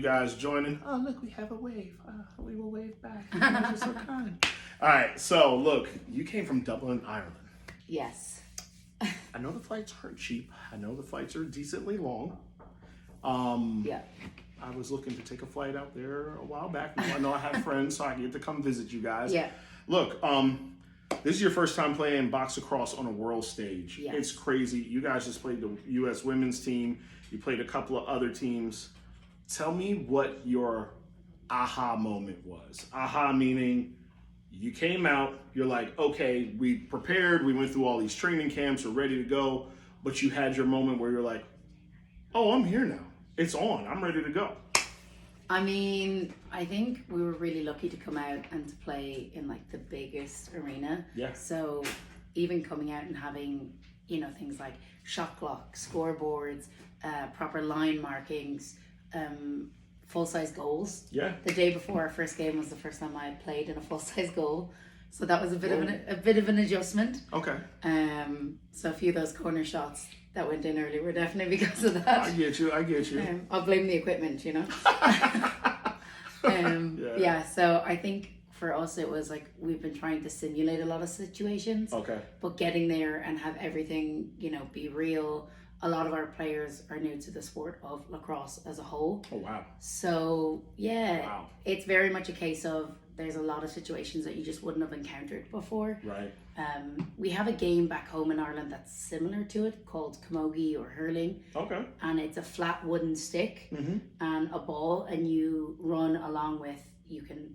you guys joining. Oh, look, we have a wave. We will wave back. You guys are so kind. All right, so look, you came from Dublin, Ireland. Yes. I know the flights aren't cheap. I know the flights are decently long. Yeah. I was looking to take a flight out there a while back. I know I have friends, so I get to come visit you guys. Yeah. Look, this is your first time playing box lacrosse on a world stage. Yes. It's crazy. You guys just played the U.S. women's team. You played a couple of other teams. Tell me what your aha moment was. Aha meaning you came out, you're like, okay, we prepared, we went through all these training camps, we're ready to go, but you had your moment where you're like, oh, I'm here now. It's on. I'm ready to go. I mean, I think we were really lucky to come out and to play in like the biggest arena. Yeah. So even coming out and having, things like shot clock, scoreboards, proper line markings, full-size goals. Yeah. The day before our first game was the first time I played in a full-size goal. So that was a bit of an adjustment. Okay. So a few of those corner shots that went in early were definitely because of that. I get you. I'll blame the equipment, Yeah, so I think for us it was like we've been trying to simulate a lot of situations. Okay. But getting there and have everything, be real. A lot of our players are new to the sport of lacrosse as a whole. Oh, wow. So, yeah, Wow. It's very much a case of there's a lot of situations that you just wouldn't have encountered before. Right. We have a game back home in Ireland that's similar to it called camogie or hurling. Okay. And it's a flat wooden stick Mm-hmm. and a ball, and you run along with, you can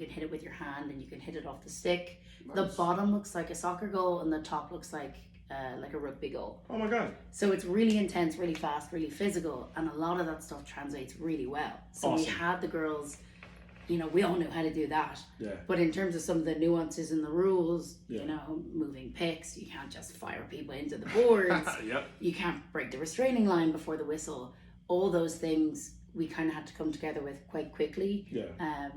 hit it with your hand and you can hit it off the stick. Nice. The bottom looks like a soccer goal and the top looks like a rugby goal. Oh my God. So it's really intense, really fast, really physical, and a lot of that stuff translates really well. So Awesome. we had the girls, we all knew how to do that. Yeah. But in terms of some of the nuances in the rules, Yeah. moving picks, you can't just fire people into the boards. Yep. You can't break the restraining line before the whistle. All those things we kind of had to come together with quite quickly. Yeah.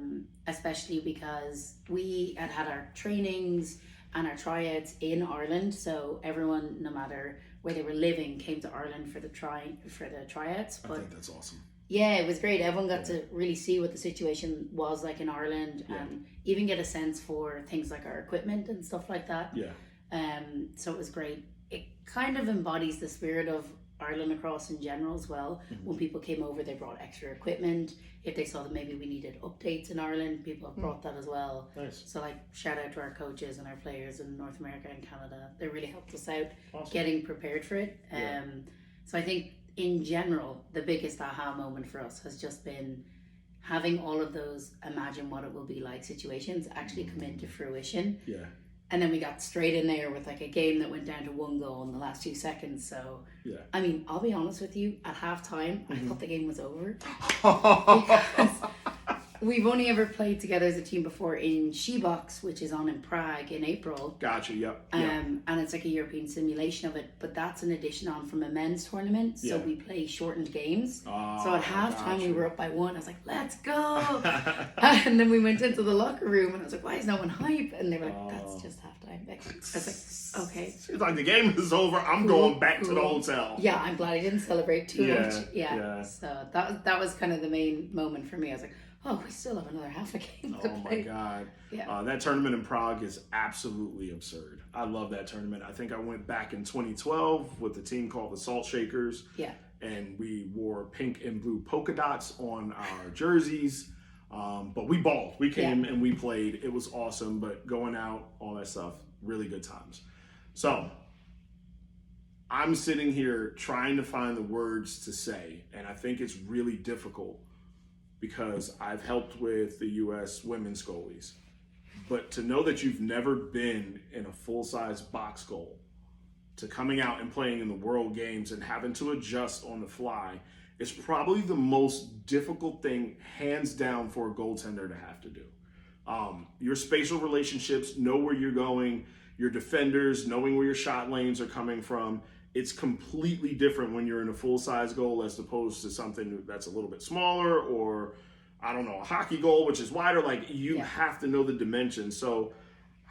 Especially because we had our trainings and our tryouts in Ireland, so everyone, no matter where they were living, came to Ireland for the tryouts. But I think that's awesome. yeah, it was great. Everyone got to really see what the situation was like in Ireland, and even get a sense for things like our equipment and stuff like that. Yeah. So it was great. It kind of embodies the spirit of Ireland lacrosse in general as well. Mm-hmm. When people came over, they brought extra equipment. If they saw that maybe we needed updates in Ireland, people have brought that as well. Nice. So like shout out to our coaches and our players in North America and Canada. They really helped us out Awesome. getting prepared for it. Yeah. So I think in general, the biggest aha moment for us has just been having all of those imagine what it will be like situations actually come into fruition. Yeah. And then we got straight in there with like a game that went down to 1 goal in the last 2 seconds. So, Yeah. I mean, I'll be honest with you, at halftime, I thought the game was over. Because we've only ever played together as a team before in She-Box, which is on in Prague in April. Gotcha. Yep. And it's like a European simulation of it, but that's an addition on from a men's tournament. So we play shortened games. So at halftime we were up by 1. I was like, let's go. And then we went into the locker room and I was like, why is no one hype? And they were like, that's just halftime, Becky. I was like, okay. It's like the game is over. I'm going back to the hotel. Yeah, I'm glad I didn't celebrate too much. Yeah. So that was kind of the main moment for me. I was like, oh, we still have another half a game to play. Oh my God. Yeah. That tournament in Prague is absolutely absurd. I love that tournament. I think I went back in 2012 with a team called the Salt Shakers. Yeah. And we wore pink and blue polka dots on our jerseys. But we balled. We came and we played. It was awesome. But going out, all that stuff, really good times. So I'm sitting here trying to find the words to say. And I think it's really difficult because I've helped with the U.S. women's goalies. But to know that you've never been in a full-size box goal, to coming out and playing in the World Games and having to adjust on the fly, is probably the most difficult thing, hands down, for a goaltender to have to do. Your spatial relationships, know where you're going, your defenders, knowing where your shot lanes are coming from. It's completely different when you're in a full-size goal as opposed to something that's a little bit smaller, or, I don't know, a hockey goal, which is wider. Like, you have to know the dimensions. So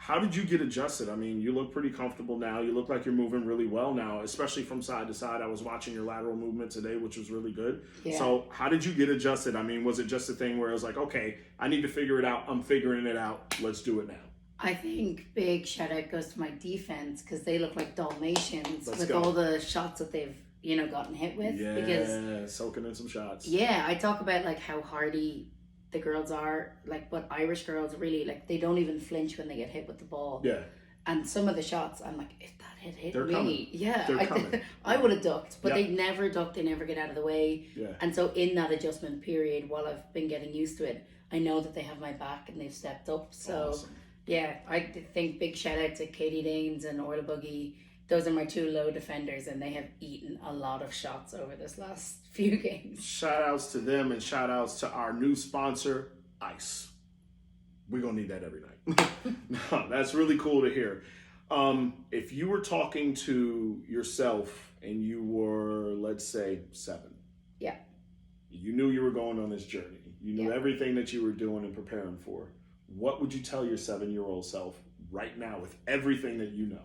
How did you get adjusted? I mean, you look pretty comfortable now. You look like you're moving really well now, especially from side to side. I was watching your lateral movement today, which was really good. Yeah. So how did you get adjusted? I mean, was it just a thing where it was like, okay, I need to figure it out. I'm figuring it out. Let's do it now. I think big shout out goes to my defense because they look like Dalmatians with go. all the shots that they've, gotten hit with. Yeah, because, soaking in some shots. Yeah, I talk about like how hardy the girls are, like, but Irish girls really, like, they don't even flinch when they get hit with the ball. Yeah. And some of the shots, I'm like, if that had hit They're me, coming. yeah, They're coming. I would have ducked, but Yep. they never duck, they never get out of the way. Yeah. And so in that adjustment period, while I've been getting used to it, I know that they have my back and they've stepped up. So Awesome. yeah, I think big shout out to Katie Danes and Orla Buggy. Those are my two low defenders, and they have eaten a lot of shots over this last few games. Shout outs to them and shout outs to our new sponsor, Ice. We're going to need that every night. No, that's really cool to hear. If you were talking to yourself and you were, let's say, 7. Yeah. You knew you were going on this journey. You knew Yeah. everything that you were doing and preparing for. What would you tell your 7-year-old self right now with everything that you know?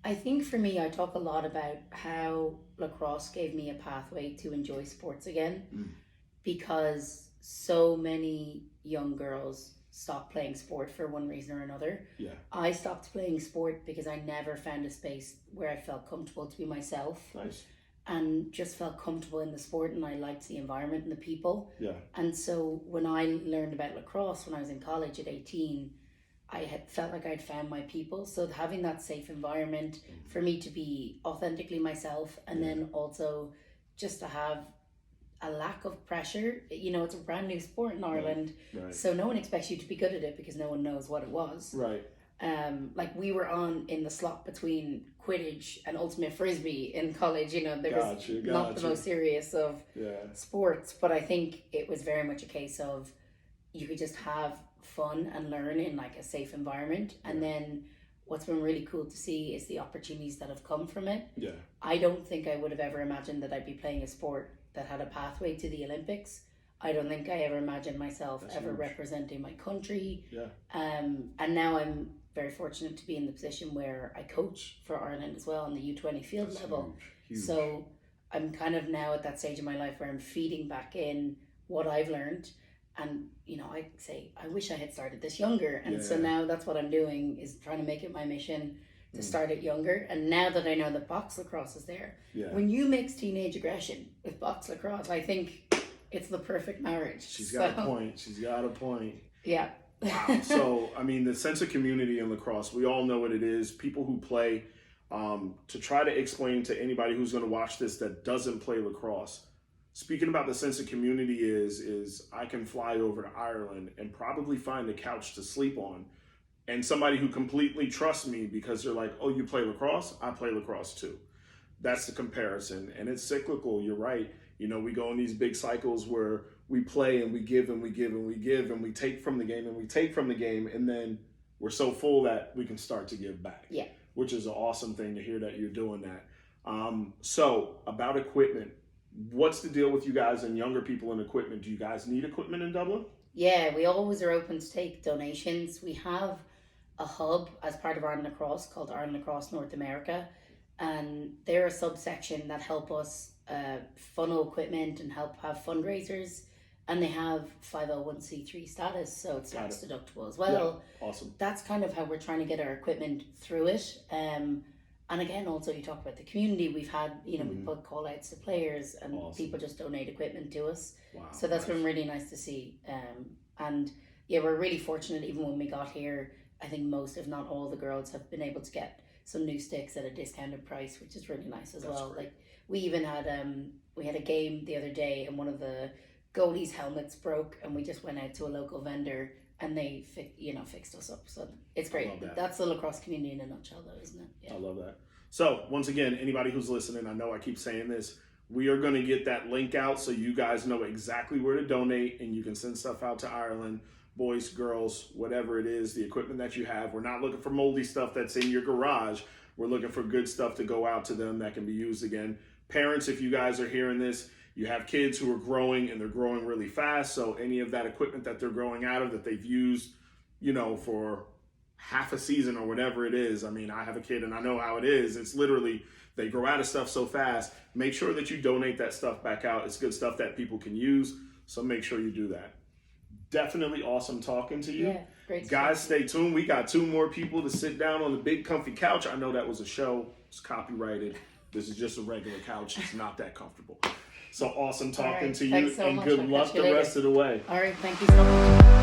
I think for me, I talk a lot about how lacrosse gave me a pathway to enjoy sports again, because so many young girls stop playing sport for one reason or another. Yeah. I stopped playing sport because I never found a space where I felt comfortable to be myself. Nice. And just felt comfortable in the sport, and I liked the environment and the people. Yeah. And so when I learned about lacrosse when I was in college at 18, I had felt like I'd found my people. So having that safe environment for me to be authentically myself, and then also just to have a lack of pressure. It's a brand new sport in Ireland, Right. so no one expects you to be good at it because no one knows what it was. Right. Like we were in the slot between Quidditch and Ultimate Frisbee in college. There was not the most serious of sports, but I think it was very much a case of you could just have fun and learn in like a safe environment. And then what's been really cool to see is the opportunities that have come from it. Yeah. I don't think I would have ever imagined that I'd be playing a sport that had a pathway to the Olympics. I don't think I ever imagined myself ever representing my country. Yeah. And now I'm very fortunate to be in the position where I coach for Ireland as well on the U20 field level. Huge. So I'm kind of now at that stage in my life where I'm feeding back in what I've learned. And, I say, I wish I had started this younger. And so now that's what I'm doing, is trying to make it my mission to start it younger. And now that I know that box lacrosse is there, when you mix teenage aggression with box lacrosse, I think it's the perfect marriage. She's got a point. Yeah. Wow. So, I mean, the sense of community in lacrosse, we all know what it is. People who play, to try to explain to anybody who's going to watch this that doesn't play lacrosse, speaking about the sense of community is I can fly over to Ireland and probably find a couch to sleep on, and somebody who completely trusts me because they're like, oh, you play lacrosse? I play lacrosse too. That's the comparison. And it's cyclical. You're right. We go in these big cycles where we play and we give and we give and we give and we take from the game and we take from the game, and then we're so full that we can start to give back. Yeah. Which is an awesome thing to hear that you're doing that. So about equipment, what's the deal with you guys and younger people in equipment? Do you guys need equipment in Dublin? Yeah, we always are open to take donations. We have a hub as part of Ireland Lacrosse called Ireland Lacrosse North America, and they're a subsection that help us funnel equipment and help have fundraisers, and they have 501c3 status, so it's tax deductible as well. Yeah, awesome. That's kind of how we're trying to get our equipment through it. And again, also you talk about the community. We've had, we put call outs to players, and people just donate equipment to us. Wow, so that's been really nice to see. And yeah, we're really fortunate. Even when we got here, I think most, if not all, the girls have been able to get some new sticks at a discounted price, which is really nice as well. Great. Like we even had we had a game the other day, and one of the goalies' helmets broke, and we just went out to a local vendor and they fixed us up. So it's great. That's the lacrosse community in a nutshell, though, isn't it? Yeah. I love that. So once again, anybody who's listening, I know I keep saying this, we are going to get that link out so you guys know exactly where to donate, and you can send stuff out to Ireland. Boys, girls, whatever it is, the equipment that you have. We're not looking for moldy stuff that's in your garage. We're looking for good stuff to go out to them that can be used again. Parents, if you guys are hearing this, you have kids who are growing and they're growing really fast. So any of that equipment that they're growing out of that they've used, for half a season or whatever it is. I mean, I have a kid and I know how it is. It's literally, they grow out of stuff so fast. Make sure that you donate that stuff back out. It's good stuff that people can use. So make sure you do that. Definitely awesome talking to you. Yeah, great. Guys, stay tuned. We got 2 more people to sit down on the big comfy couch. I know that was a show. It's copyrighted. This is just a regular couch. It's not that comfortable. So awesome talking to you. So and good luck the rest of the way. All right. Thank you so much.